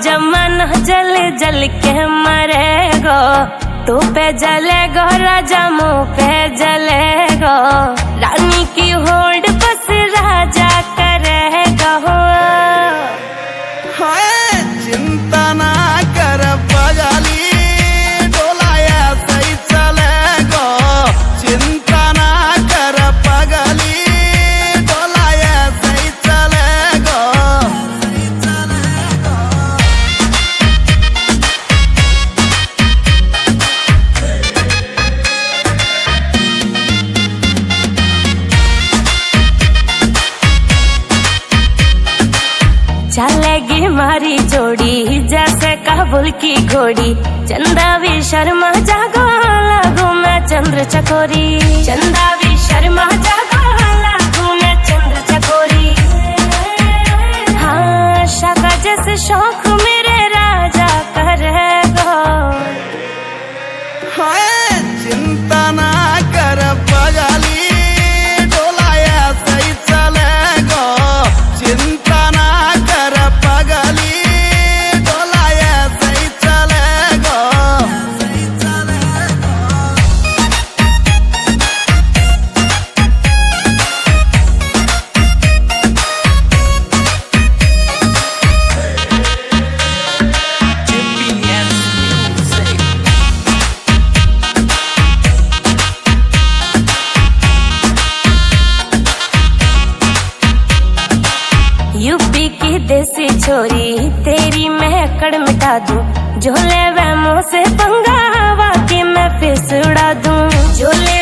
जमाना जल जल के मरेगो, तू पे जलेगो राजा मुँह पे जलेगो, रानी की होड़ बस राजा करेगा। चिंता ना कर बगाली डोलाया सही चलेगो, चिंता ना कर बगाली डोलाया सही चलेगो। चलेगी मारी जोड़ी जैसे काबुल की घोड़ी, चंदा भी शर्मा जागो लागू मैं चंद्र चकोरी, चंदा भी शर्मा जागो लागू मैं चंद्र चकोरी। हाँ शाका जैसे शौक मेरे राजा करेगो। चिंता ना कर बगाली डोलाया सही चलेगो, चिंता ना कर बगाली डोलाया सही चलेगो। यूपी की देसी छोरी तेरी मैं अकड़ मिटा दूं, झोले वह मुँह से पंगा हवा की मैं फिस उड़ा दूं, झोले